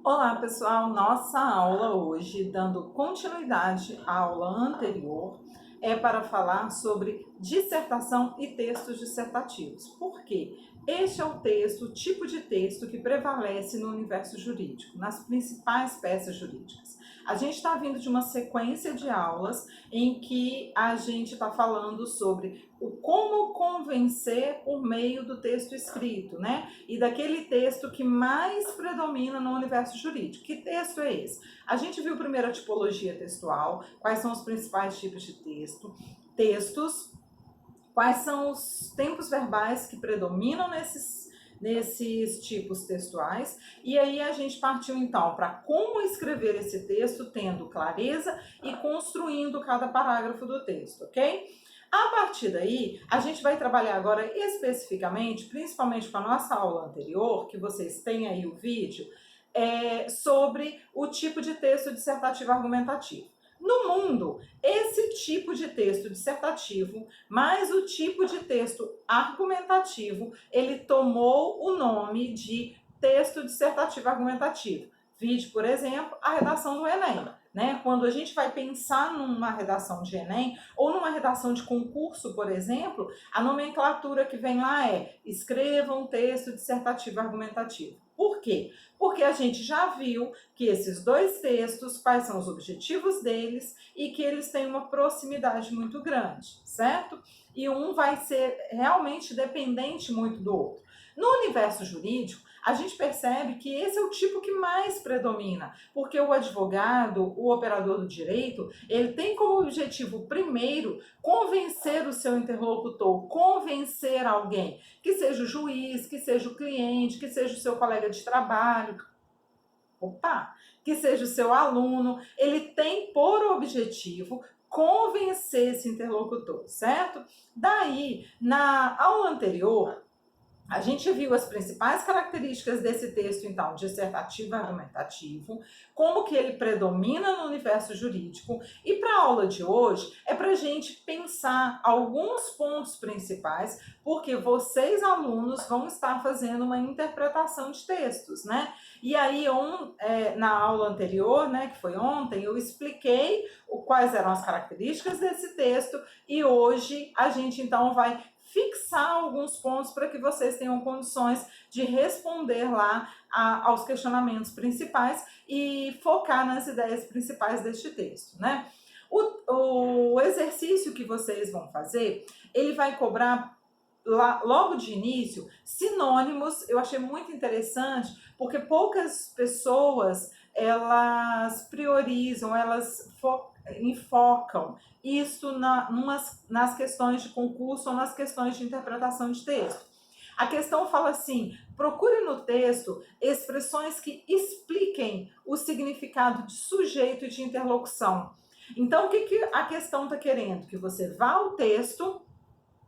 Olá, pessoal! Nossa aula hoje, dando continuidade à aula anterior, é para falar sobre dissertação e textos dissertativos. Por quê? Este é o texto, o tipo de texto que prevalece no universo jurídico, nas principais peças jurídicas. A gente está vindo de uma sequência de aulas em que a gente está falando sobre o como convencer por meio do texto escrito, né? E daquele texto que mais predomina no universo jurídico. Que texto é esse? A gente viu primeiro a tipologia textual, quais são os principais tipos de textos, quais são os tempos verbais que predominam nesses tipos textuais, e aí a gente partiu então para como escrever esse texto, tendo clareza e construindo cada parágrafo do texto, ok? A partir daí, a gente vai trabalhar agora especificamente, principalmente com a nossa aula anterior, que vocês têm aí o vídeo, sobre o tipo de texto dissertativo argumentativo. No mundo, esse tipo de texto dissertativo, mais o tipo de texto argumentativo, ele tomou o nome de texto dissertativo argumentativo. Vide, por exemplo, a redação do Enem. Né? Quando a gente vai pensar numa redação de Enem ou numa redação de concurso, por exemplo, a nomenclatura que vem lá é escreva um texto dissertativo argumentativo. Por quê? Porque a gente já viu que esses dois textos, quais são os objetivos deles e que eles têm uma proximidade muito grande, certo? E um vai ser realmente dependente muito do outro. No universo jurídico, a gente percebe que esse é o tipo que mais predomina, porque o advogado, o operador do direito, ele tem como objetivo, primeiro, convencer o seu interlocutor, convencer alguém, que seja o juiz, que seja o cliente, que seja o seu colega de trabalho, que seja o seu aluno, ele tem por objetivo convencer esse interlocutor, certo? Daí, na aula anterior, a gente viu as principais características desse texto, então, dissertativo e argumentativo, como que ele predomina no universo jurídico, e para a aula de hoje é para a gente pensar alguns pontos principais, porque vocês, alunos, vão estar fazendo uma interpretação de textos, né? E aí, na aula anterior, né, que foi ontem, eu expliquei quais eram as características desse texto, e hoje a gente, então, vai fixar alguns pontos para que vocês tenham condições de responder lá aos questionamentos principais e focar nas ideias principais deste texto, né? O exercício que vocês vão fazer, ele vai cobrar logo de início sinônimos. Eu achei muito interessante porque poucas pessoas elas priorizam, elas enfocam isso nas questões de concurso ou nas questões de interpretação de texto. A questão fala assim: procure no texto expressões que expliquem o significado de sujeito e de interlocução. Então, o que a questão está querendo? Que você vá ao texto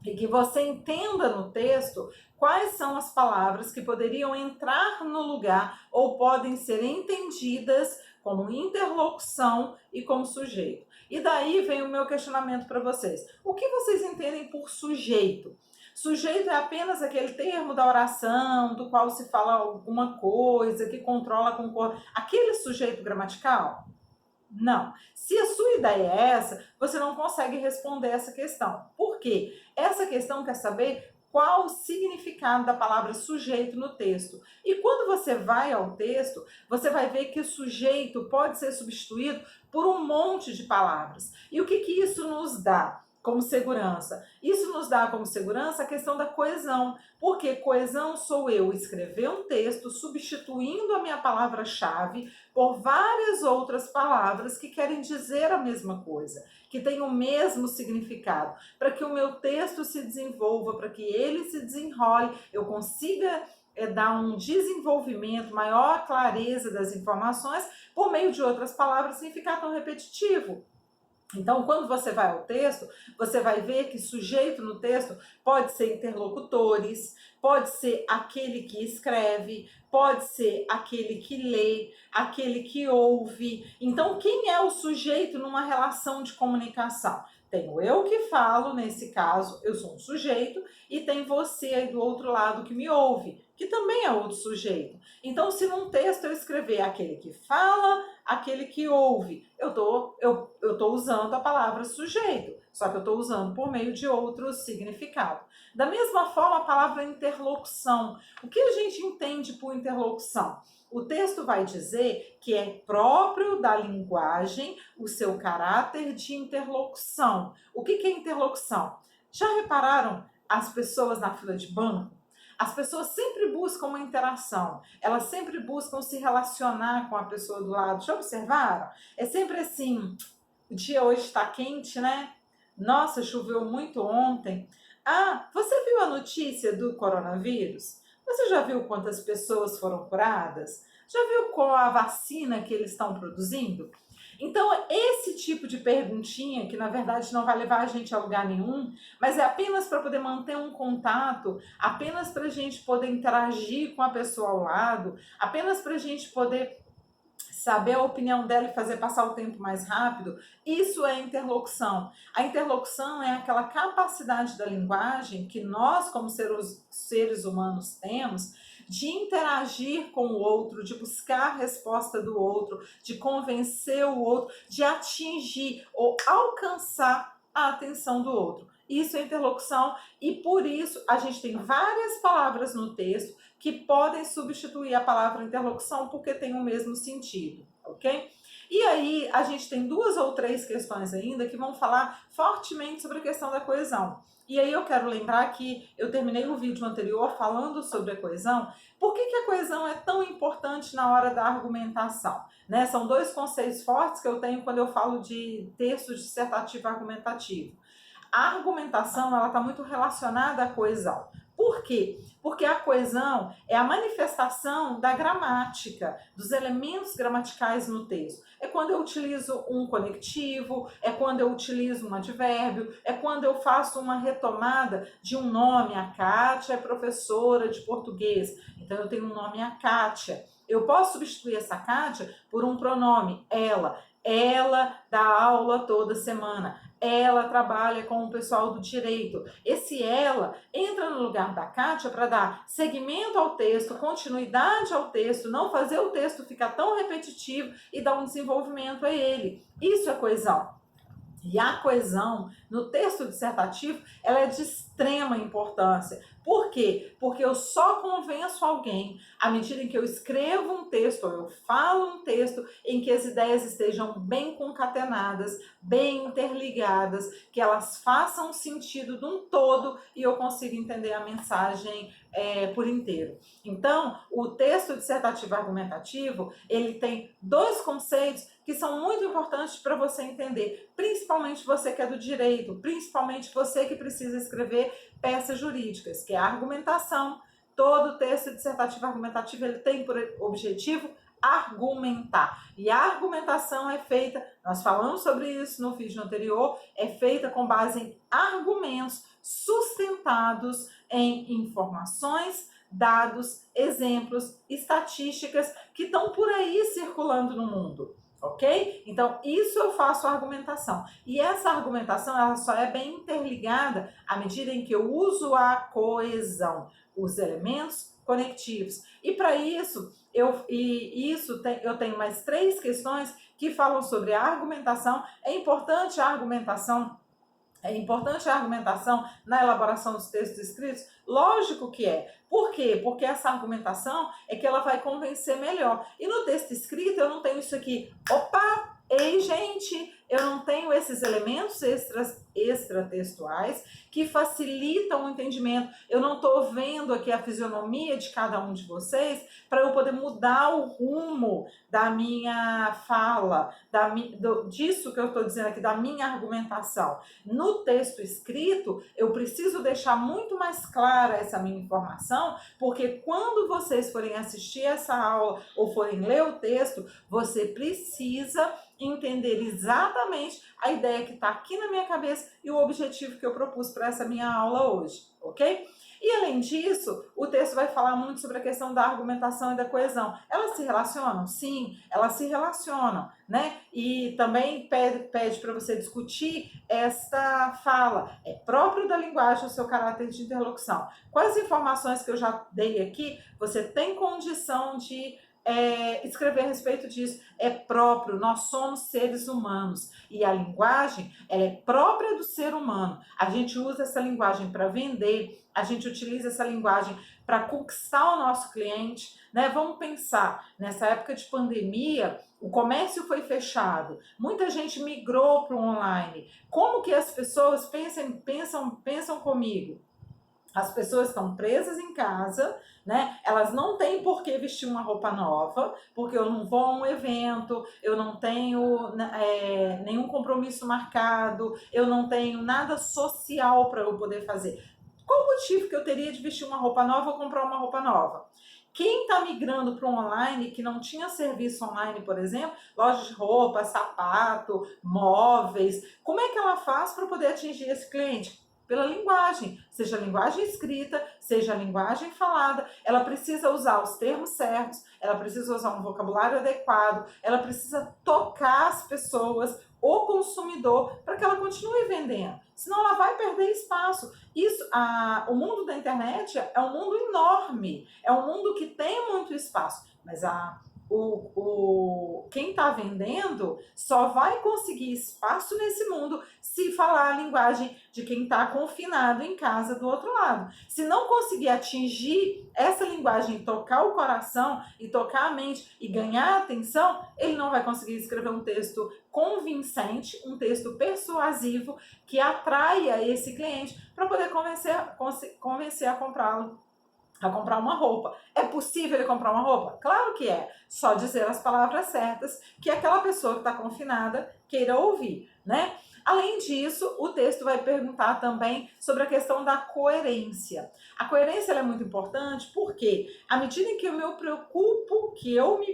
e que você entenda no texto quais são as palavras que poderiam entrar no lugar ou podem ser entendidas como interlocução e como sujeito. E daí vem o meu questionamento para vocês. O que vocês entendem por sujeito? Sujeito é apenas aquele termo da oração, do qual se fala alguma coisa, que controla aquele sujeito gramatical? Não. Se a sua ideia é essa, você não consegue responder essa questão. Por quê? Essa questão quer saber qual o significado da palavra sujeito no texto. E quando você vai ao texto, você vai ver que o sujeito pode ser substituído por um monte de palavras. E o que isso nos dá como segurança? Isso nos dá como segurança a questão da coesão, porque coesão sou eu escrever um texto substituindo a minha palavra-chave por várias outras palavras que querem dizer a mesma coisa, que têm o mesmo significado, para que o meu texto se desenvolva, para que ele se desenrole, eu consiga dar um desenvolvimento, maior clareza das informações por meio de outras palavras sem ficar tão repetitivo. Então, quando você vai ao texto, você vai ver que sujeito no texto pode ser interlocutores, pode ser aquele que escreve, pode ser aquele que lê, aquele que ouve. Então, quem é o sujeito numa relação de comunicação? Tenho eu que falo, nesse caso, eu sou um sujeito, e tem você aí do outro lado que me ouve, que também é outro sujeito. Então, se num texto eu escrever aquele que fala, aquele que ouve, eu tô usando a palavra sujeito, só que eu estou usando por meio de outro significado. Da mesma forma, a palavra interlocução. O que a gente entende por interlocução? O texto vai dizer que é próprio da linguagem o seu caráter de interlocução. O que é interlocução? Já repararam as pessoas na fila de banco? As pessoas sempre buscam uma interação, elas sempre buscam se relacionar com a pessoa do lado. Já observaram? É sempre assim, o dia hoje está quente, né? Nossa, choveu muito ontem. Ah, você viu a notícia do coronavírus? Você já viu quantas pessoas foram curadas? Já viu qual a vacina que eles estão produzindo? Então, esse tipo de perguntinha, que na verdade não vai levar a gente a lugar nenhum, mas é apenas para poder manter um contato, apenas para a gente poder interagir com a pessoa ao lado, apenas para a gente poder saber a opinião dela e fazer passar o tempo mais rápido, isso é interlocução. A interlocução é aquela capacidade da linguagem que nós, como seres humanos, temos de interagir com o outro, de buscar a resposta do outro, de convencer o outro, de atingir ou alcançar a atenção do outro. Isso é interlocução e por isso a gente tem várias palavras no texto que podem substituir a palavra interlocução porque tem o mesmo sentido, ok? E aí a gente tem 2 ou 3 questões ainda que vão falar fortemente sobre a questão da coesão. E aí eu quero lembrar que eu terminei o vídeo anterior falando sobre a coesão. Por que a coesão é tão importante na hora da argumentação? Né? São 2 conceitos fortes que eu tenho quando eu falo de texto dissertativo argumentativo. A argumentação ela está muito relacionada à coesão. Por quê? Porque a coesão é a manifestação da gramática, dos elementos gramaticais no texto. É quando eu utilizo um conectivo, é quando eu utilizo um advérbio, é quando eu faço uma retomada de um nome. A Kátia é professora de português, então eu tenho um nome, a Kátia. Eu posso substituir essa Kátia por um pronome, ela. Ela dá aula toda semana. Ela trabalha com o pessoal do direito. Esse ela entra no lugar da Kátia para dar seguimento ao texto, continuidade ao texto, não fazer o texto ficar tão repetitivo e dar um desenvolvimento a ele. Isso é coesão. E a coesão no texto dissertativo ela é de extrema importância. Por quê? Porque eu só convenço alguém à medida em que eu escrevo um texto ou eu falo um texto em que as ideias estejam bem concatenadas, bem interligadas, que elas façam sentido de um todo e eu consiga entender a mensagem por inteiro. Então, o texto dissertativo argumentativo, ele tem 2 conceitos que são muito importantes para você entender, principalmente você que é do direito, principalmente você que precisa escrever peças jurídicas, que é a argumentação. Todo texto dissertativo argumentativo ele tem por objetivo argumentar. E a argumentação é feita, nós falamos sobre isso no vídeo anterior, é feita com base em argumentos sustentados em informações, dados, exemplos, estatísticas que estão por aí circulando no mundo. Ok? Então, isso eu faço argumentação. E essa argumentação, ela só é bem interligada à medida em que eu uso a coesão, os elementos conectivos. E para isso, eu tenho mais 3 questões que falam sobre a argumentação. É importante a argumentação na elaboração dos textos escritos? Lógico que é. Por quê? Porque essa argumentação é que ela vai convencer melhor. E no texto escrito eu não tenho isso aqui. Opa! Ei, gente! Eu não tenho esses elementos extratextuais que facilitam o entendimento. Eu não estou vendo aqui a fisionomia de cada um de vocês para eu poder mudar o rumo da minha fala, disso que eu estou dizendo aqui, da minha argumentação. No texto escrito, eu preciso deixar muito mais clara essa minha informação, porque quando vocês forem assistir essa aula ou forem ler o texto, você precisa entender exatamente a ideia que está aqui na minha cabeça e o objetivo que eu propus para essa minha aula hoje, ok? E além disso, o texto vai falar muito sobre a questão da argumentação e da coesão. Elas se relacionam? Sim, elas se relacionam, né? E também pede para você discutir esta fala. É próprio da linguagem o seu caráter de interlocução. Com as informações que eu já dei aqui, você tem condição de escrever a respeito disso. É próprio, nós somos seres humanos e a linguagem ela é própria do ser humano. A gente usa essa linguagem para vender, a gente utiliza essa linguagem para conquistar o nosso cliente, né? Vamos pensar, nessa época de pandemia, o comércio foi fechado, muita gente migrou para o online. Como que as pessoas pensam comigo? As pessoas estão presas em casa, né? Elas não têm por que vestir uma roupa nova, porque eu não vou a um evento, eu não tenho nenhum compromisso marcado, eu não tenho nada social para eu poder fazer. Qual o motivo que eu teria de vestir uma roupa nova ou comprar uma roupa nova? Quem está migrando para o online, que não tinha serviço online, por exemplo, loja de roupa, sapato, móveis, como é que ela faz para poder atingir esse cliente? Pela linguagem, seja a linguagem escrita, seja a linguagem falada, ela precisa usar os termos certos, ela precisa usar um vocabulário adequado, ela precisa tocar as pessoas, o consumidor, para que ela continue vendendo. Senão ela vai perder espaço. O mundo da internet é um mundo enorme, é um mundo que tem muito espaço, mas quem está vendendo só vai conseguir espaço nesse mundo se falar a linguagem de quem está confinado em casa do outro lado. Se não conseguir atingir essa linguagem, tocar o coração e tocar a mente e ganhar a atenção, ele não vai conseguir escrever um texto convincente, um texto persuasivo que atraia esse cliente para poder convencer a comprá-lo, a comprar uma roupa. É possível ele comprar uma roupa? Claro que é. Só dizer as palavras certas que aquela pessoa que está confinada queira ouvir, né? Além disso, o texto vai perguntar também sobre a questão da coerência. A coerência é muito importante porque, à medida em que eu me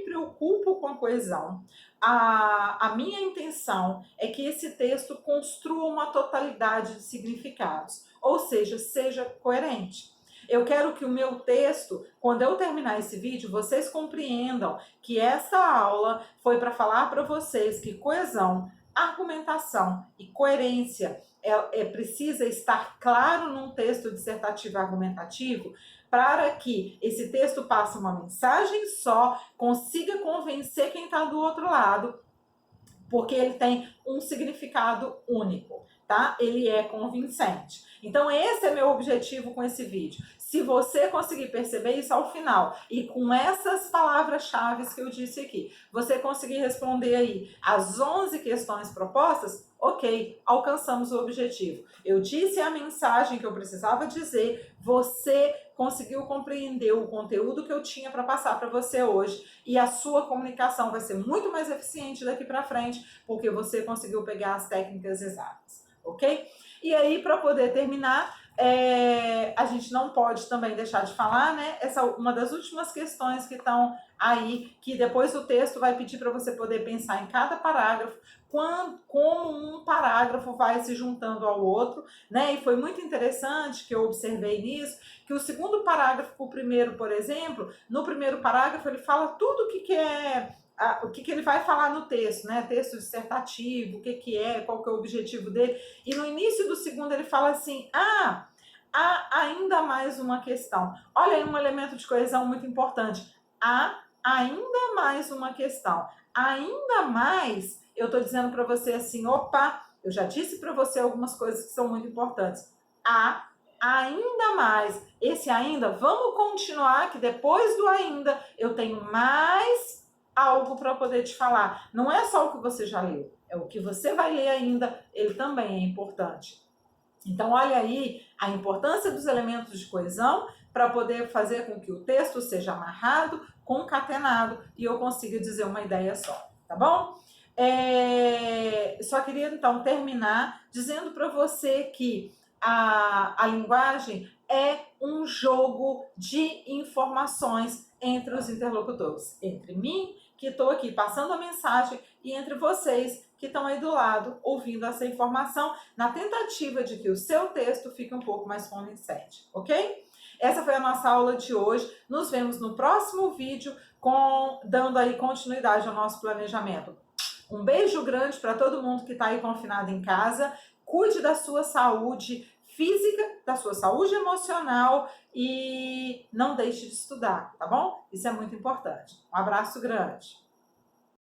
preocupo com a coesão, a minha intenção é que esse texto construa uma totalidade de significados, ou seja coerente. Eu quero que o meu texto, quando eu terminar esse vídeo, vocês compreendam que essa aula foi para falar para vocês que coesão, argumentação e coerência precisa estar claro num texto dissertativo argumentativo para que esse texto passe uma mensagem só, consiga convencer quem está do outro lado, porque ele tem um significado único, tá? Ele é convincente. Então esse é meu objetivo com esse vídeo. Se você conseguir perceber isso ao final e com essas palavras-chave que eu disse aqui, você conseguir responder aí as 11 questões propostas, ok, alcançamos o objetivo. Eu disse a mensagem que eu precisava dizer, você conseguiu compreender o conteúdo que eu tinha para passar para você hoje e a sua comunicação vai ser muito mais eficiente daqui para frente, porque você conseguiu pegar as técnicas exatas, ok? E aí, para poder terminar, a gente não pode também deixar de falar, né? Uma das últimas questões que estão aí, que depois o texto vai pedir para você poder pensar em cada parágrafo, como um parágrafo vai se juntando ao outro, né? E foi muito interessante que eu observei nisso, que o segundo parágrafo, o primeiro, por exemplo, no primeiro parágrafo ele fala tudo o que ele vai falar no texto, né? Texto dissertativo, qual que é o objetivo dele. E no início do segundo ele fala assim, há ainda mais uma questão. Olha aí um elemento de coesão muito importante. Há ainda mais uma questão. Ainda mais, eu estou dizendo para você assim, opa, eu já disse para você algumas coisas que são muito importantes. Há ainda mais. Esse ainda, vamos continuar, que depois do ainda eu tenho mais algo para poder te falar. Não é só o que você já leu, é o que você vai ler ainda, ele também é importante. Então, olha aí a importância dos elementos de coesão para poder fazer com que o texto seja amarrado, concatenado e eu consiga dizer uma ideia só, tá bom? Só queria então terminar dizendo para você que a linguagem é um jogo de informações entre os interlocutores, entre mim, que estou aqui passando a mensagem, e entre vocês que estão aí do lado ouvindo essa informação, na tentativa de que o seu texto fique um pouco mais convincente, ok? Essa foi a nossa aula de hoje. Nos vemos no próximo vídeo, dando aí continuidade ao nosso planejamento. Um beijo grande para todo mundo que está aí confinado em casa. Cuide da sua saúde física, da sua saúde emocional e não deixe de estudar, tá bom? Isso é muito importante. Um abraço grande.